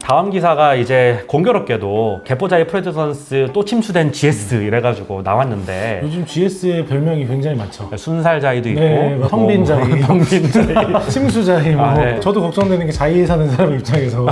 다음 기사가 이제 공교롭게도 개포자의 프레젠스 또 침수된 GS 이래가지고 나왔는데 요즘 GS의 별명이 굉장히 많죠. 순살자이도 있고 네, 뭐 성빈자이, 성빈자이 침수자이, 뭐 네. 저도 걱정되는 게 자이에 사는 사람 입장에서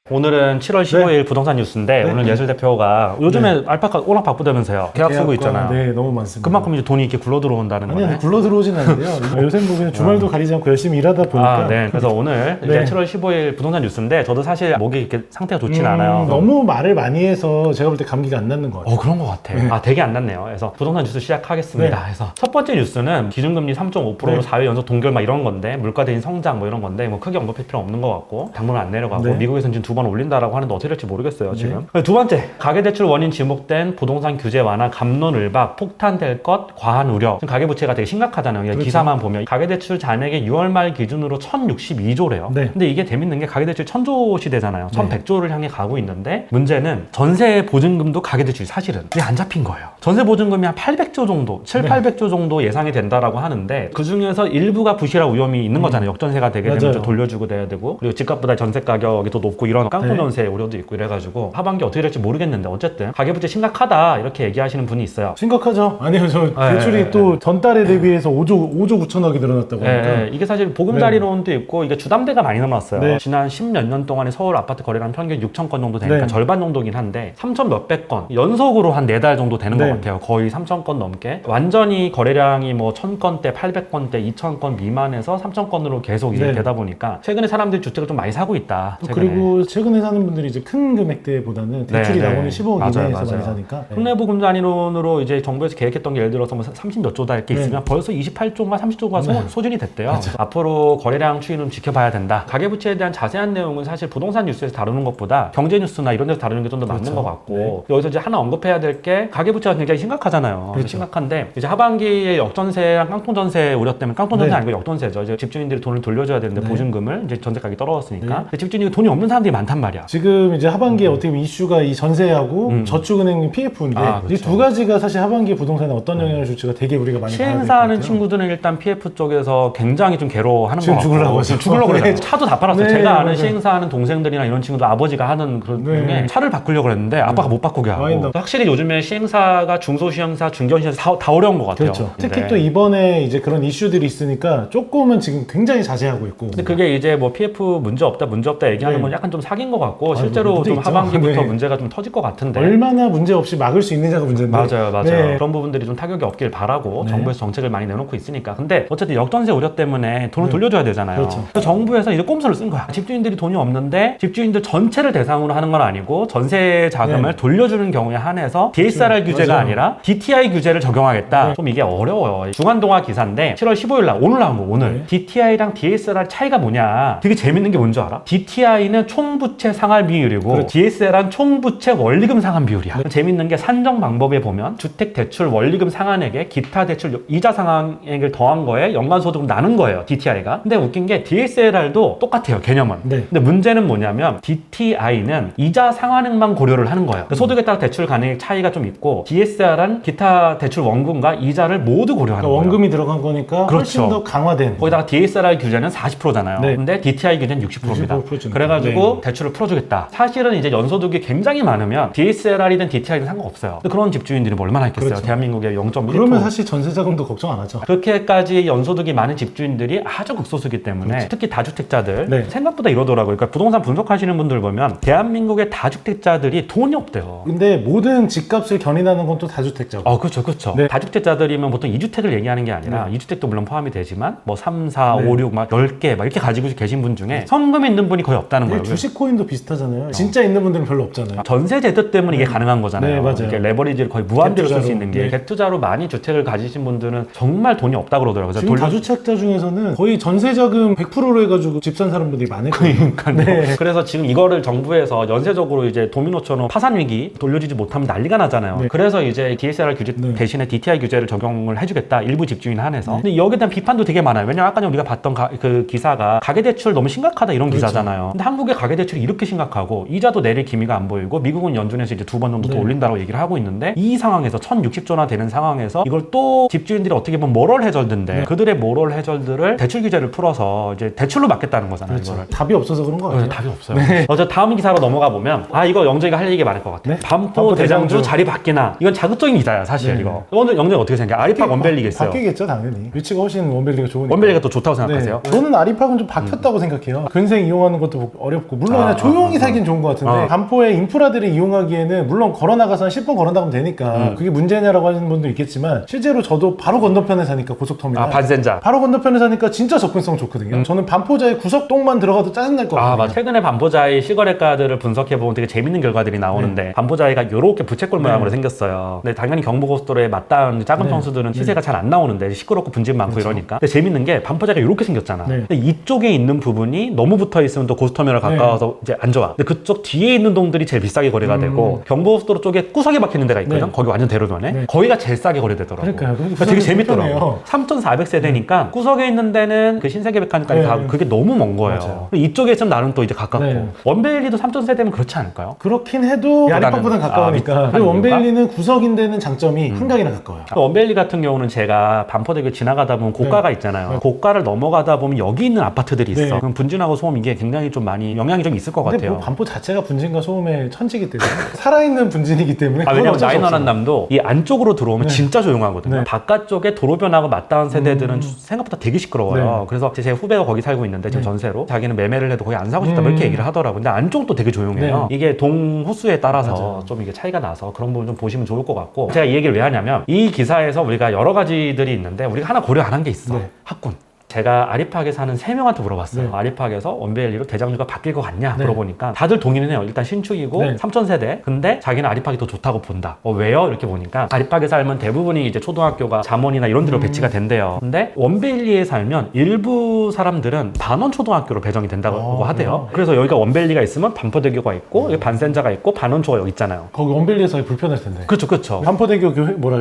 오늘은 7월 15일 부동산 뉴스인데 네. 오늘 예술 대표가 요즘에 알파카 워낙 바쁘다면서요. 계약 쓰고 있잖아요. 네, 너무 많습니다. 그만큼 이제 돈이 이렇게 굴러 들어온다는 아니, 거네. 굴러 들어오진 않는데요. 요새 보면 주말도 가리지 않고 열심히 일하다 보니까 네. 그래서 오늘 네. 이제 7월 15일 부동산 뉴스인데 저도 사실 목이 이렇게 상태가 좋진 않아요. 너무 말을 많이 해서 제가 볼 때 감기가 안 낫는 것 같아요. 그런 것 같아. 되게 안 났네요. 그래서 부동산 뉴스 시작하겠습니다. 네. 그래서 첫 번째 뉴스는 기준금리 3.5%로 네. 4회 연속 동결 막 이런 건데 물가 대인 성장 뭐 이런 건데 뭐 크게 언급할 필요 없는 것 같고 당분은 안 내려가고 네. 미국에서는 지금 2번 올린다라고 하는데 어떻게 될지 모르겠어요 지금. 두 번째, 가계대출 원인 지목된 부동산 규제 완화 갑론을박 폭탄될 것 과한 우려. 지금 가계부채가 되게 심각하잖아요. 그렇죠. 기사만 보면 가계대출 잔액이 6월 말 기준으로 1062조래요. 네. 근데 이게 재밌는 게 가계대출 1000조 시대잖아요. 네. 1100조를 향해 가고 있는데 문제는 전세 보증금도 가계대출이 사실은 이게 안 잡힌 거예요. 전세 보증금이 한 800조 정도, 800조 정도 예상이 된다라고 하는데 그 중에서 일부가 부실할 위험이 있는 거잖아요. 역전세가 되게 되면 맞아요. 좀 돌려주고 돼야 되고 그리고 집값보다 전세 가격이 더 높고 이런 깡통 전세 우려도 있고 이래가지고 하반기 어떻게 될지 모르겠는데 어쨌든 가계부채 심각하다 이렇게 얘기하시는 분이 있어요. 심각하죠. 아니요, 저 대출이 또 전달에 대비해서 5조 9천억이 늘어났다고 하니까. 이게 사실 보금자리론도 있고 이게 주담대가 많이 늘어났어요. 네. 지난 10몇 년 동안에 서울 아파트 거래량 평균 6천 건 정도 되니까 네. 절반 정도긴 한데 3천 몇백 건 연속으로 한 4달 정도 되는 네. 것 같아요. 거의 3천 건 넘게 완전히 거래량이 뭐 1000건대, 800건대, 2000건 미만에서 3000건으로 계속 이제 네. 되다 보니까 최근에 사람들이 주택을 좀 많이 사고 있다. 최근에. 그리고 최근에 사는 분들이 이제 큰 금액대보다는 대출이 네, 네. 나오는 15억 맞아요, 이내에서 맞아요. 많이 사니까. 네. 손해보금자리론으로 이제 정부에서 계획했던 게 예를 들어서 뭐 30몇 조다 이렇게 네. 있으면 벌써 28조인가 30조가 네. 소진이 됐대요. 그래서 앞으로 거래량 추이는 지켜봐야 된다. 가계부채에 대한 자세한 내용은 사실 부동산 뉴스에서 다루는 것보다 경제 뉴스나 이런 데서 다루는 게 좀 더 맞는 그렇죠. 것 같고 여기서 이제 하나 언급해야 될 게 가계부채가 굉장히 심각하잖아요. 그렇죠. 심각한데 이제 하반기에 역전세랑 깡통전세 우려 때문에 깡통전세 네. 아니고 역전세죠. 이제 집주인들이 돈을 돌려줘야 되는데 네. 보증금을 이제 전세 가격이 떨어졌으니까 네. 근데 집주인이 돈이 없는 사람들이 많단 말이야. 지금 이제 하반기에 어떻게 보면 이슈가 이 전세하고 저축은행 PF인데 이 그렇죠. 두 가지가 사실 하반기 부동산에 어떤 영향을 줄지가 되게 우리가 많이 봐야 될것 시행사하는 같아요. 친구들은 일단 PF 쪽에서 굉장히 좀 괴로워하는 지금 것 같고 죽으려고 지금 하죠. 죽으려고 그래요. 네. 차도 다 팔았어요. 네, 제가 아는 맞아요. 시행사하는 동생들이나 이런 친구들 아버지가 하는 그런 네. 중에 차를 바꾸려고 그랬는데 아빠가 못 바꾸게 하고 와인다. 확실히 요즘에 시행사가 중소시행사, 중견시행사 다 어려운 것 같아요. 그렇죠. 특히 네. 또 이번에 이제 그런 이슈들이 있으니까 조금은 지금 굉장히 자제하고 있고. 근데 그게 이제 뭐 PF 문제 없다 얘기하는 네. 건 약간 좀 사기인 것 같고 실제로 문제 좀 있죠. 하반기부터 네. 문제가 좀 터질 것 같은데 얼마나 문제 없이 막을 수 있느냐가 문제인데. 맞아요. 네. 그런 부분들이 좀 타격이 없길 바라고 네. 정부에서 정책을 많이 내놓고 있으니까. 근데 어쨌든 역전세 우려 때문에 돈을 돌려줘야 되잖아요. 그렇죠. 그래서 정부에서 이제 꼼수를 쓴 거야. 집주인들이 돈이 없는데 집주인들 전체를 대상으로 하는 건 아니고 전세 자금을 네. 돌려주는 경우에 한해서 DSR 규제가 맞아요. 아니라 DTI 규제를 적용하겠다. 네. 좀 이게 어려워요. 중간동화 기사인데 7월 15일 날 오늘 나온 거 오늘. 네. DTI랑 DSR 차이가 뭐냐. 되게 재밌는 게 뭔지 알아? DTI는 총부채 상환 비율이고 그렇죠. DSR은 총부채 원리금 상환 비율이야. 재밌는 게 산정 방법에 보면 주택대출 원리금 상환액에 기타 대출 이자 상환액을 더한 거에 연간소득을 나눈 거예요. DTI가. 근데 웃긴 게 DSR도 똑같아요. 개념은. 네. 근데 문제는 뭐냐면 DTI는 이자 상환액만 고려를 하는 거예요. 소득에 따라 대출 가능액 차이가 좀 있고 DSR은 기타 대출 원금과 이자를 모두 고려하는 그러니까 거예요. 원금이 들어간 거니까 훨씬 그렇죠. 더 강화된. 거기다가 DSR 규제는 40%잖아요. 네. 근데 DTI 규제는 60%입니다. 65% 죠. 그래가지고 대출을 풀어주겠다. 사실은 이제 연소득이 굉장히 많으면 DSR이든 DTI든 상관없어요. 근데 그런 집주인들이 뭐 얼마나 있겠어요. 그렇죠. 대한민국의 0.1%. 그러면 사실 전세자금도 걱정 안 하죠. 그렇게까지 연소득이 많은 집주인들이 아주 극소수기 때문에 그렇죠. 특히 다주택자들 네. 생각보다 이러더라고요. 그러니까 부동산 분석하시는 분들 보면 대한민국의 다주택자들이 돈이 없대요. 근데 모든 집값을 견인하는 건 또 다주택자고. 그렇죠, 그렇죠. 네. 다주택자들이면 보통 2주택을 얘기하는 게 아니라 2주택도 물론 포함이 되지만 뭐 3, 4, 5, 6, 막 10개 막 이렇게 가지고 계신 분 중에 성금이 있는 분이 거의 없다는 거예요. 주식 코인도 비슷하잖아요. 진짜 있는 분들은 별로 없잖아요. 전세 제도 때문에 이게 가능한 거잖아요. 네, 맞아요. 이렇게 레버리지를 거의 무한대로 쓸 수 갭투자로. 있는 게 네. 갭투자로 많이 주택을 가지신 분들은 정말 돈이 없다고 그러더라고요. 그래서 지금 다주택자 중에서는 거의 전세자금 100%로 해가지고 집 산 사람들이 많을 거예요. 그러니까요. 그래서 지금 이거를 정부에서 연쇄적으로 이제 도미노처럼 파산 위기 돌려주지 못하면 난리가 나잖아요. 네. 그래서 이제 DSR 규제 네. 대신에 DTI 규제를 적용을 해주겠다. 일부 집주인 한해서. 근데 여기에 대한 비판도 되게 많아요. 왜냐면 아까 우리가 봤던 그 기사가 가계대출 너무 심각하다 이런 그렇죠. 기사잖아요. 근데 한국의 가계대출 대출이 이렇게 심각하고 이자도 내릴 기미가 안 보이고 미국은 연준에서 이제 2번 정도 더 네. 올린다고 얘기를 하고 있는데 이 상황에서 1060조나 되는 상황에서 이걸 또 집주인들이 어떻게 보면 모럴 해저드인데 네. 그들의 모럴 해저드를 대출 규제를 풀어서 이제 대출로 막겠다는 거잖아요. 그렇죠. 이거를. 답이 없어서 그런 거 같아요. 답이 없어요. 어제 다음 기사로 넘어가 보면 이거 영재가 할 얘기 많을 것 같아. 네? 반포 반포 대장주 대장주. 자리 바뀌나 이건 자극적인 기사야 사실 네. 이거. 오늘 영재 어떻게 생각해? 아리팍 원벨리가 있어요. 바뀌겠죠 당연히. 위치가 훨씬 원벨리가 좋으니까. 원벨리가 또 좋다고 생각하세요? 네. 저는 아리팍은 좀 바뀌었다고 생각해요. 근생 이용하는 것도 어렵고 물론 그냥 조용히 살긴 좋은 것 같은데 반포의 인프라들이 이용하기에는 물론 걸어나가서 한 10분 걸어나가면 되니까 그게 문제냐라고 하시는 분도 있겠지만 실제로 저도 바로 건너편에 사니까 고속터미널 반센자. 바로 건너편에 사니까 진짜 접근성 좋거든요. 저는 반포자의 구석동만 들어가도 짜증날 것 같아요. 맞아. 최근에 반포자이 시거래가들을 분석해보면 되게 재밌는 결과들이 나오는데 반포자이가 이렇게 부채꼴 모양으로 생겼어요. 근데 당연히 경부고속도로에 맞닿은 작은 평수들은 시세가 잘 안 나오는데 시끄럽고 분진 많고 이러니까. 근데 재밌는 게 반포자이가 이렇게 생겼잖아. 근데 이쪽에 있는 부분이 너무 붙어있으면 또 고속터미널 가까워서 이제 안 좋아. 근데 그쪽 뒤에 있는 동들이 제일 비싸게 거래가 되고 경부고속도로 쪽에 구석에 박히는 데가 있거든. 거기 완전 대로변에. 거기가 제일 싸게 거래되더라고. 그러니까요. 되게 재밌더라고. 불편해요. 3,400세대니까 구석에 있는 데는 그 신세계백화점까지 가고 그게 너무 먼 거예요. 맞아요. 이쪽에 있으면 나는 또 이제 가깝고 원베일리도 3,000세대면 그렇지 않을까요? 그렇긴 해도 아리팍보다는 가까우니까. 그리고 원베일리는 구석인 데는 장점이 한강이랑 가까워요. 원베일리 같은 경우는 제가 반포대교 지나가다 보면 고가가 있잖아요. 고가를 넘어가다 보면 여기 있는 아파트들이 있어. 그럼 분진하고 소음 이게 굉장히 좀 많이 영향이 좀 있을 것 근데 같아요. 뭐 반포 자체가 분진과 소음의 천지기 때문에 살아있는 분진이기 때문에 왜냐면 나인원한 남도 이 안쪽으로 들어오면 네. 진짜 조용하거든요. 네. 바깥쪽에 도로변하고 맞닿은 세대들은 생각보다 되게 시끄러워요. 그래서 제 후배가 거기 살고 있는데 지금 전세로 자기는 매매를 해도 거기 안 사고 싶다 이렇게 얘기를 하더라고요. 근데 안쪽도 되게 조용해요. 이게 동 호수에 따라서 좀 이게 차이가 나서 그런 부분 좀 보시면 좋을 것 같고 제가 이 얘기를 왜 하냐면 이 기사에서 우리가 여러 가지들이 있는데 우리가 하나 고려 안 한 게 있어. 학군. 제가 아리팍에 사는 3명한테 물어봤어요. 아리팍에서 원베일리로 대장주가 바뀔 것 같냐 물어보니까 다들 동의는 해요. 일단 신축이고 3,000세대. 근데 자기는 아리팍이 더 좋다고 본다. 왜요? 이렇게 보니까 아리팍에 살면 대부분이 이제 초등학교가 잠원이나 이런 데로 배치가 된대요. 근데 원베일리에 살면 일부 사람들은 반원 초등학교로 배정이 된다고 하대요. 그래서 여기가 원베일리가 있으면 반포대교가 있고 여기 반센자가 있고 반원초가 여기 있잖아요. 거기 원베일리에서 불편할 텐데. 그렇죠. 반포대교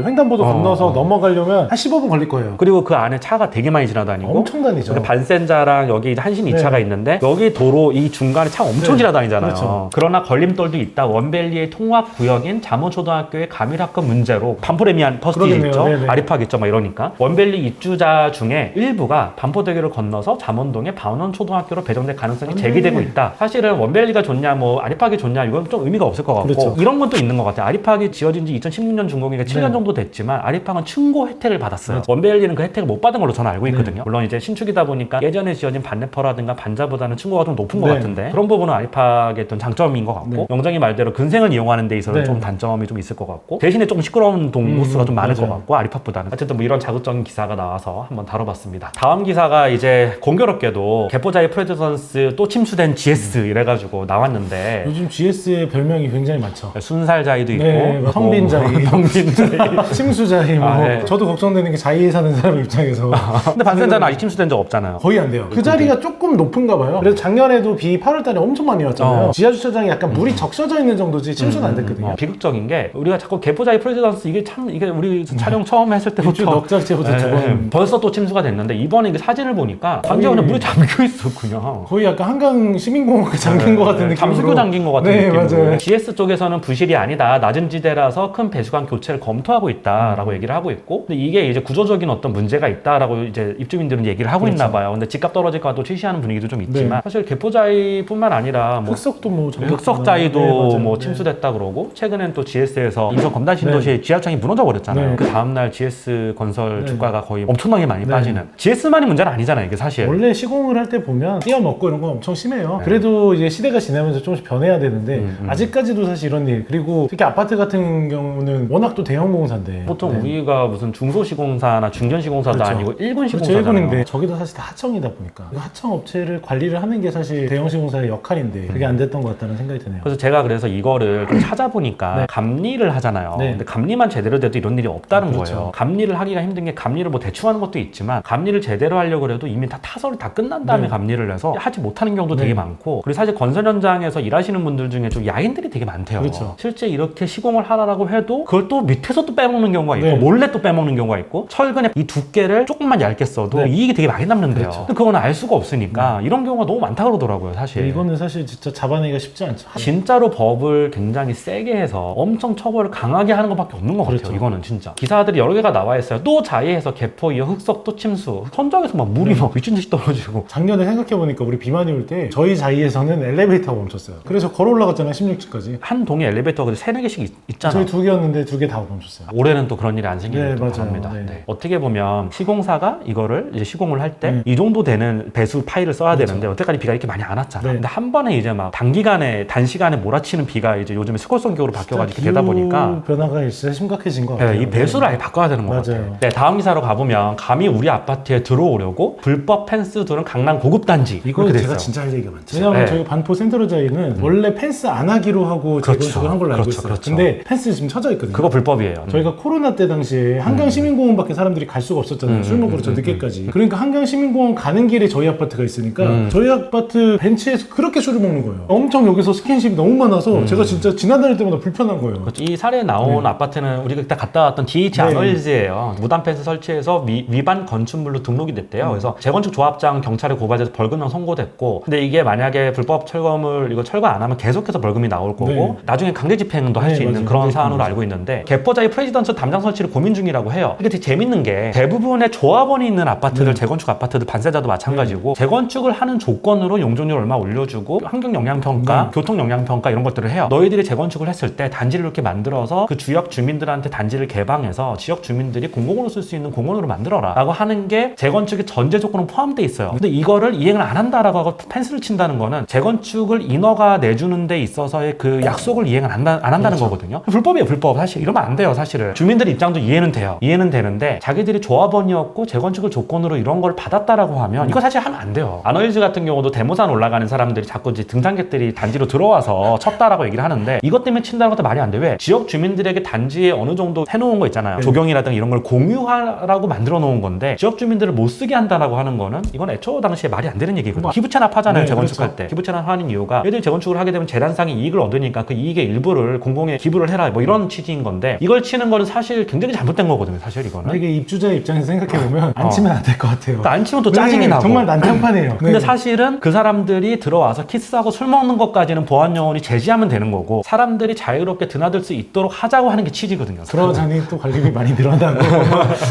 횡단보도 건너서 넘어가려면 한 15분 걸릴 거예요. 그리고 그 안에 차가 되게 많이 지나다니고 엄청 다니죠. 반센자랑 여기 이제 한신 2차가 있는데 여기 도로 이 중간에 차 엄청 지나다니잖아요. 그렇죠. 그러나 걸림돌도 있다. 원벨리의 통합 구역인 잠원초등학교의 가밀학급 문제로 반포레미안 퍼스티지 그러겠네요. 있죠. 네네. 아리팍 있죠. 막 이러니까 원벨리 입주자 중에 일부가 반포대교를 건너서 잠원동의 반원초등학교로 배정될 가능성이 제기되고 있다. 사실은 원벨리가 좋냐 뭐 아리팍이 좋냐 이건 좀 의미가 없을 것 같고 그렇죠. 이런 건 또 있는 것 같아요. 아리팍이 지어진 지 2016년 준공이니까 7년 정도 됐지만 아리팍은 층고 혜택을 받았어요. 원벨리는 그 혜택을 못 받은 걸로 저는 알고 있거든요. 물론 이제 신축이다 보니까 예전에 지어진 반네퍼라든가 반자보다는 층고가 좀 높은 것 같은데 그런 부분은 아리팍의 어떤 장점인 것 같고 영정이 말대로 근생을 이용하는 데 있어서 좀 단점이 좀 있을 것 같고 대신에 조금 시끄러운 동호수가 좀 많을 것 같고 아리팍보다는 어쨌든 뭐 이런 자극적인 기사가 나와서 한번 다뤄봤습니다. 다음 기사가 이제 공교롭게도 개포자의 프레드선스 또 침수된 GS 이래가지고 나왔는데 요즘 GS의 별명이 굉장히 많죠. 순살자이도 있고 뭐 성빈자이, 성빈자이 침수자이 뭐 네. 저도 걱정되는 게 자이에 사는 사람 입장에서 근데 반센자는 아직 침수된 적 없잖아요. 거의 안 돼요. 그 자리가 조금 높은가 봐요. 그래서 작년에도 비 8월달에 엄청 많이 왔잖아요. 지하 주차장이 약간 물이 적셔져 있는 정도지 침수는 안 됐거든요. 비극적인 게 우리가 자꾸 개포자의 프레지던스 이게 참 이게 우리 촬영 처음 했을 때부터 일주일 넉작제부터 두 번. 벌써 또 침수가 됐는데 이번에 이게 사진을 보니까 완전 그냥 물에 잠겨 있어 그냥. 거의 약간 한강 시민공원에 잠긴 것 같은 느낌으로. 잠수교 잠긴 것 같은 네, 느낌으로. 맞아요. GS 쪽에서는 부실이 아니다. 낮은 지대라서 큰 배수관 교체를 검토하고 있다라고 얘기를 하고 있고, 근데 이게 이제 구조적인 어떤 문제가 있다라고 이제 입주민들은 얘기를 하고 있나 봐요. 근데 집값 떨어질까 봐 또 취시하는 분위기도 좀 있지만 사실 개포자이뿐만 아니라 뭐 흑석도 뭐 흑석자이도 네, 뭐 네. 침수됐다 그러고 최근엔 또 GS에서 인천 검단 신도시의 지하철이 무너져 버렸잖아요. 네. 그 다음날 GS 건설 주가가 거의 엄청나게 많이 빠지는. GS만이 문제는 아니잖아요, 이게 사실. 원래 시공을 할 때 보면 띄어먹고 이런 거 엄청 심해요. 그래도 이제 시대가 지나면서 조금씩 변해야 되는데 아직까지도 사실 이런 일, 그리고 특히 아파트 같은 경우는 워낙 또 대형 공사인데 보통 우리가 무슨 중소시공사나 중견시공사도 그렇죠. 아니고 1군 그렇죠, 시공사잖아요. 1군인데 저기도 사실 다 하청이다 보니까 그 하청 업체를 관리를 하는 게 사실 대형 시공사의 역할인데 그게 안 됐던 것 같다는 생각이 드네요. 그래서 제가 그래서 이거를 좀 찾아보니까 네. 감리를 하잖아요. 네. 근데 감리만 제대로 돼도 이런 일이 없다는 그렇죠. 거예요. 감리를 하기가 힘든 게 감리를 뭐 대충 하는 것도 있지만 감리를 제대로 하려고 해도 이미 다 타설이 다 끝난 다음에 네. 감리를 해서 하지 못하는 경우도 되게 많고, 그리고 사실 건설 현장에서 일하시는 분들 중에 좀 야인들이 되게 많대요. 그렇죠. 실제 이렇게 시공을 하라고 해도 그걸 또 밑에서 또 빼먹는 경우가 있고 네. 몰래 또 빼먹는 경우가 있고, 철근의 이 두께를 조금만 얇게 써도 이 이익이 되게 많이 남는데요. 그렇죠. 근데 그건 알 수가 없으니까 이런 경우가 너무 많다 그러더라고요, 사실. 이거는 사실 진짜 잡아내기가 쉽지 않죠. 진짜로 법을 굉장히 세게 해서 엄청 처벌을 강하게 하는 것밖에 없는 것 그렇죠. 같아요. 이거는 진짜 기사들이 여러 개가 나와 있어요. 또 자해해서 개포 이어 흑석 또 침수 천장에서 막 물이 막 미친 듯이 떨어지고. 작년에 생각해보니까 우리 비만이 올 때 저희 자리에서는 엘리베이터가 멈췄어요. 그래서 걸어 올라갔잖아요, 16층까지. 한 동에 엘리베이터가 3-4개씩 있잖아. 저희 2개였는데 2개 다 멈췄어요. 올해는 또 그런 일이 안 네, 생기길 맞아요. 바랍니다. 네. 네. 어떻게 보면 시공사가 이거를 이제 시공을 할 때 이 네. 정도 되는 배수 파일을 써야 그렇죠. 되는데 여태까지 비가 이렇게 많이 안 왔잖아. 네. 근데 한 번에 이제 막 단시간에 몰아치는 비가 이제 요즘에 스콜성격으로 바뀌어가지고 이렇게 되다 보니까 변화가 진짜 심각해진 것 같아요. 네, 이 배수를 아예 바꿔야 되는 것 맞아요. 같아요. 네, 다음 기사로 가보면 감히 우리 아파트에 들어오려고 불법 펜스 두는 강남 고급 단지. 이거 이렇게 제가 됐어요. 진짜 할 얘기가 많죠. 왜냐면 네. 저희 반포 센트럴자이는 원래 펜스 안 하기로 하고 그렇죠. 재건축을 한 걸로 알고 그렇죠. 있어요. 그렇죠. 근데 펜스 지금 쳐져 있거든요. 그거 불법이에요. 저희가 코로나 때 당시에 한강시민공원밖에 사람들이 갈 수가 없었잖아요. 술 먹으러 저 늦게까지. 그러니까 한강시민공원 가는 길에 저희 아파트가 있으니까 저희 아파트 벤치에서 그렇게 술을 먹는 거예요. 엄청 여기서 스킨십이 너무 많아서 제가 진짜 지나다닐 때마다 불편한 거예요. 그렇죠. 이 사례에 나온 아파트는 우리가 그때 갔다 왔던 DH 네. 아너일즈예요. 무단 펜스 설치해서 위반 건축물로 등록이 됐대요. 그래서 재건축 조합장 경찰에 고발돼서 벌금형 선고됐고, 근데 이게 만약에 불법 철거물 이거 철거 안 하면 계속해서 벌금이 나올 거고 네. 나중에 강제 집행도 할 수 네, 있는 맞아요. 그런 강제 사안으로 집행이죠. 알고 있는데 개포자의 프레지던트 담장 설치를 고민 중이라고 해요. 이게 되게 재밌는 게 대부분의 조합원이 있는 아파트들 재건축 아파트들 반세자도 마찬가지고 재건축을 하는 조건으로 용적률 얼마 올려주고 환경 영향 평가, 교통 영향 평가 이런 것들을 해요. 너희들이 재건축을 했을 때 단지를 이렇게 만들어서 그 지역 주민들한테 단지를 개방해서 지역 주민들이 공공으로 쓸 수 있는 공원으로 만들어라 라고 하는 게 재건축의 전제 조건으로 포함돼 있어요. 근데 이거를 이행을 안 한다라고 하고 펜스를 친다는 거는 재건축을 인허가 내주는 데 있어서의 그 약속을 이행을 안 한다는 거거든요. 불법이에요, 불법. 사실 이러면 안 돼요, 사실은. 주민들 입장도 이해는 돼요. 이해는 되는데 자기들이 조합원이었고 재건축을 조건으로 이런 걸 받았다라고 하면 이거 사실 하면 안 돼요. 아너일즈 같은 경우도 대모산 올라가는 사람들이 자꾸 이제 등산객들이 단지로 들어와서 쳤다라고 얘기를 하는데 이것 때문에 친다는 것도 말이 안 돼. 왜? 지역 주민들에게 단지에 어느 정도 해놓은 거 있잖아요. 조경이라든가 이런 걸 공유하라고 만들어 놓은 건데 지역 주민들을 못 쓰게 한다라고 하는 거는 이건 애초 당시에 말이 안 되는 얘기거든요. 기부 체납하잖아요. 네, 재건축할 그렇죠. 때. 기부 체납하는 이유가 얘들 재건축을 하게 되면 재단상의 이익을 얻으니까 그 이익의 일부를 공공에 기부를 해라 뭐 이런 취지인 건데 이걸 치는 거는 사실 굉장히 잘못된 거거든요. 사실 이거는. 이게 입주자의 입장에서 생각해보면 안 치면 안 될 것 같아요. 그러니까 안 치면 또 짜증이 네, 나고. 정말 난장판이에요. 근데 네. 사실은 그 사람들이 들어와서 키스하고 술 먹는 것까지는 보안 요원이 제지하면 되는 거고 사람들이 자유롭게 드나들 수 있도록 하자고 하는 게 취지거든요. 그러자니 또 관리비 많이 늘어나고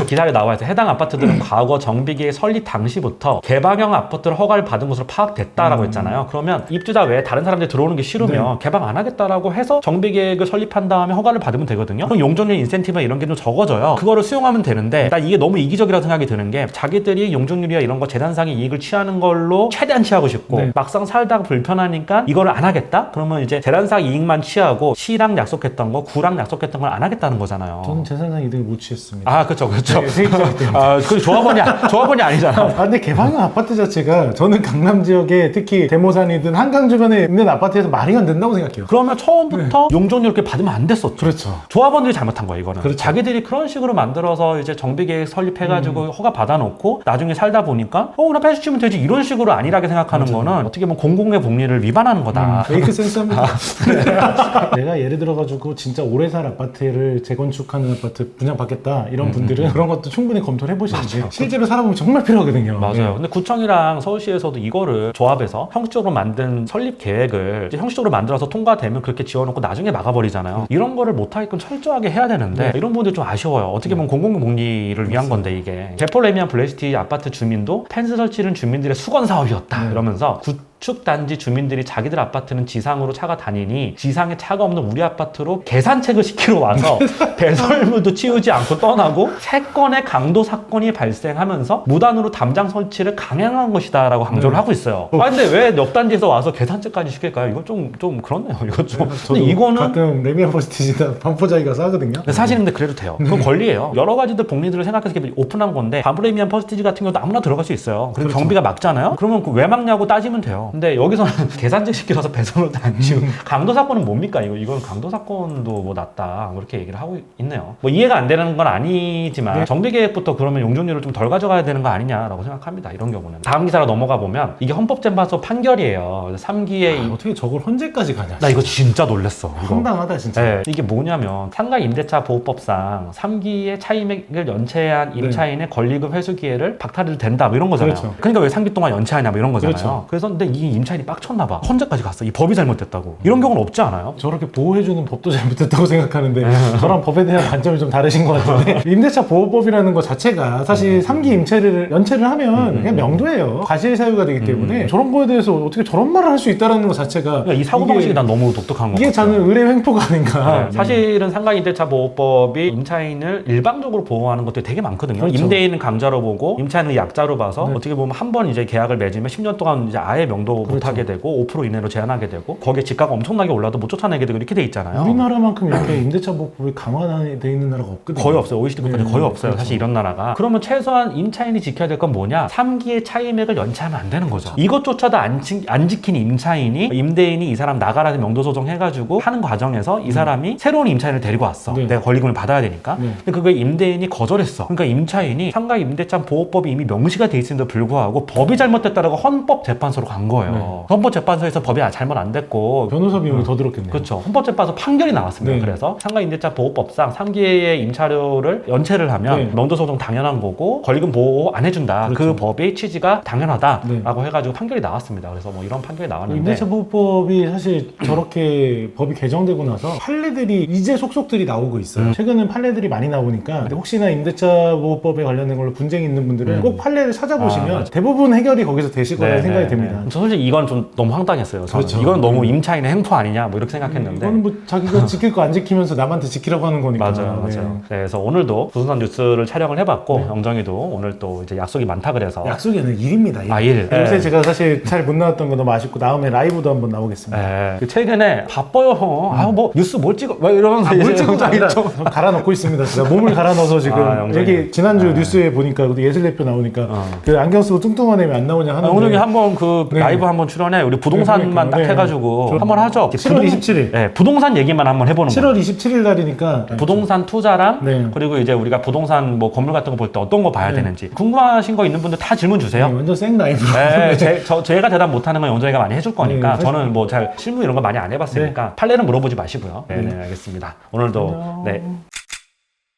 기사에 나와 있어요. 해당 아파트들은 과거 정비계획 설립 당시부터 개방형 아파트를 허가를 받은 것으로 파악됐다라고 했잖아요. 그러면 입주자 외에 다른 사람들이 들어오는 게 싫으면 개방 안 하겠다라고 해서 정비계획을 설립한 다음에 허가를 받으면 되거든요. 그럼 용적률 인센티브나 이런 게 좀 적어져요. 그거를 수용하면 되는데 난 이게 너무 이기적이라고 생각이 드는 게 자기들이 용적률이나 이런 거 재단상의 이익을 취하는 걸로 최대한 취하고 싶고 막상 살다가 불편하니까 이거를 안 하겠다? 그러면 이제 재단상 이익만 취하고 시랑 약속했던 거, 구랑 약속했던 걸 안 하겠다는 거잖아요. 저는 재산상 이득을 못 취했습니다. 아, 그렇죠. 네, 세입자이기 때문에. 아, 그 조합원이 아니잖아. 아, 근데 개방형 아파트 자체가 저는 강남 지역에 특히 대모산이든 한강 주변에 있는 아파트에서 말이 안 된다고 생각해요. 그러면 처음부터 용적률 이렇게 받으면 안 됐었죠. 그렇죠. 조합원들이 잘못한 거예요, 이거는. 그렇죠. 자기들이 그런 식으로 만들어서 이제 정비계획 설립해가지고 허가 받아놓고 나중에 살다 보니까 그냥 펜스 치면 되지 이런 식으로 안일하게 생각하는 거는 어떻게 보면 공공의 복리를 위반하는 거다. 메이크 센스 합니다. 내가 예를 들어가지고 진짜 오래 살 아파트를 재건축하는 아파트 분양받겠다 이런 분들은 그런 것도 충분히 검토를 해보시는데 실제로 살아보면 정말 필요하거든요. 맞아요. 네. 근데 구청이랑 서울시에서도 이거를 조합해서 형식적으로 만든 설립 계획을 이제 형식적으로 만들어서 통과되면 그렇게 지어놓고 나중에 막아버리잖아요. 이런 거를 못하게끔 철저하게 해야 되는데 이런 부분들이 좀 아쉬워요. 어떻게 보면 공공복리를 위한 건데 이게. 개폴레미안 블레시티 아파트 주민도 펜스 설치는 주민들의 수건 사업이었다. 이러면서 구축단지 주민들이 자기들 아파트는 지상으로 차가 다니니 지상에 차가 없는 우리 아파트로 계산책을 시키러 와서 배설물도 치우지 않고 떠나고 3건의 강도 사건이 발생하면서 무단으로 담장 설치를 강행한 것이다 라고 강조를 하고 있어요. 아 근데 왜 옆 단지에서 와서 계산책까지 시킬까요? 이건 좀 그렇네요. 이거 좀. 저도 근데 이거는 가끔 레미안 퍼스티지나 반포자기 가서 하거든요. 근데 사실은 근데 그래도 돼요. 그건 권리예요. 여러 가지들 복리들을 생각해서 이렇게 오픈한 건데 반프레미안 퍼스티지 같은 경우도 아무나 들어갈 수 있어요. 그리고 경비가 막잖아요. 그러면 왜 막냐고 따지면 돼요. 근데 여기서는 계산직 시켜서 배송료도 안 지고 강도 사건은 뭡니까? 이건 강도 사건도 뭐 낫다 뭐 이렇게 얘기를 하고 있네요. 뭐 이해가 안 되는 건 아니지만 네. 정비 계획부터 그러면 용적률을 좀 덜 가져가야 되는 거 아니냐라고 생각합니다. 이런 경우는. 다음 기사로 넘어가 보면 이게 헌법재판소 판결이에요. 3기의 어떻게 저걸 헌재까지 가냐? 나 이거 진짜 놀랬어. 이거. 황당하다 진짜. 네, 이게 뭐냐면 상가 임대차 보호법상 3기의 차임액을 연체한 임차인의 권리금 회수 기회를 박탈해도 된다 뭐 이런 거잖아요. 그렇죠. 그러니까 왜 3기 동안 연체하냐 뭐 이런 거잖아요. 그렇죠. 그래서 근데 이 임차인이 빡쳤나 봐. 헌재까지 갔어. 이 법이 잘못됐다고. 이런 경우는 없지 않아요? 저렇게 보호해주는 법도 잘못됐다고 생각하는데 저랑 법에 대한 관점이 좀 다르신 것 같은데 임대차 보호법이라는 것 자체가 사실 3기 임차를 연체를 하면 그냥 명도예요. 과실 사유가 되기 때문에 저런 거에 대해서 어떻게 저런 말을 할 수 있다는 것 자체가 그러니까 이 사고방식이 난 너무 독특한 거 이게 같아요. 저는 의뢰 횡포가 아닌가. 네, 사실은 상가임대차 보호법이 임차인을 일방적으로 보호하는 것들이 되게 많거든요. 그렇죠. 임대인은 강자로 보고 임차인을 약자로 봐서 네. 어떻게 보면 한 번 이제 계약을 맺으면 10년 동안 이제 아예 명도 그렇죠. 못하게 되고 5% 이내로 제한하게 되고 거기에 집가가 엄청나게 올라도 못 쫓아내게 되고 이렇게 돼 있잖아요. 우리나라만큼 이렇게 임대차 보호법이 강화되어 있는 나라가 없거든요. 거의 없어요. OECD 국가는 네, 거의 없어요. 그렇죠. 사실 이런 나라가. 그러면 최소한 임차인이 지켜야 될 건 뭐냐? 3기의 차임액을 연체하면 안 되는 거죠. 이것조차도 안 지킨 임차인이 임대인이 이 사람 나가라는 명도소송 해가지고 하는 과정에서 이 사람이 새로운 임차인을 데리고 왔어. 네. 내가 권리금을 받아야 되니까. 네. 근데 그걸 임대인이 거절했어. 그러니까 임차인이 상가 임대차 보호법이 이미 명시가 돼 있음에도 불구하고 법이 잘못됐다라고 헌법재판소로 간 거예요. 네. 헌법재판소에서 법이 잘못 안 됐고 변호사 비용이 더 들었겠네요. 그렇죠. 헌법재판소 판결이 나왔습니다. 네. 그래서 상가임대차 보호법상 3기의 임차료를 연체를 하면 네. 명도소송 당연한 거고 권리금 보호 안 해준다. 그 그렇죠. 법의 취지가 당연하다라고 네. 해가지고 판결이 나왔습니다. 그래서 뭐 이런 판결이 나왔는데 임대차 보호법이 사실 저렇게 법이 개정되고 나서 판례들이 이제 속속들이 나오고 있어요. 최근엔 판례들이 많이 나오니까 근데 혹시나 임대차 보호법에 관련된 걸로 분쟁이 있는 분들은 꼭 판례를 찾아보시면 맞아. 대부분 해결이 거기서 되실 거라는 네, 생각이 네, 듭니다. 네. 저 솔직히 이건 좀 너무 황당했어요. 저는. 그렇죠. 이건 너무 임차인의 행포 아니냐 뭐 이렇게 생각했는데 이건 뭐 자기가 지킬 거 안 지키면서 남한테 지키라고 하는 거니까. 맞아요, 맞아요. 네. 네, 그래서 오늘도 부동산 뉴스를 촬영을 해봤고 영정이도 오늘 또 이제 약속이 많다 그래서 약속에는 일입니다. 일. 아, 일. 요새 네. 제가 사실 잘 못 나왔던 거 너무 아쉽고 다음에 라이브도 한번 나오겠습니다. 네. 그 최근에 바빠요. 아유 뭐 뉴스 뭘 찍어? 막 이러면서 뭘 이제 찍은 거 아니라 좀 저 갈아 넣고 있습니다. 진짜 몸을 갈아 넣어서 지금 영정이. 여기 지난주 네. 뉴스에 보니까 그 예슬대표 나오니까 그 안경 쓰고 뚱뚱한 애왜 안 나오냐 하는데 오늘 한번 그 네. 라이브 한번 출연해. 우리 부동산만 딱 네. 해가지고 한번 하죠. 7월 27일. 네, 부동산 얘기만 한번 해보는 거예요. 7월 27일 날이니까 부동산 투자랑 네. 그리고 이제 우리가 부동산 뭐 건물 같은 거 볼 때 어떤 거 봐야 되는지 궁금하신 거 있는 분들 다 질문 주세요. 완전 생 라이브로. 네, 제가 대답 못하는 건 영정이가 많이 해줄 거니까 네, 저는 뭐 잘 실무 이런 거 많이 안 해봤으니까 판례는 물어보지 마시고요. 네, 네, 알겠습니다. 오늘도 네.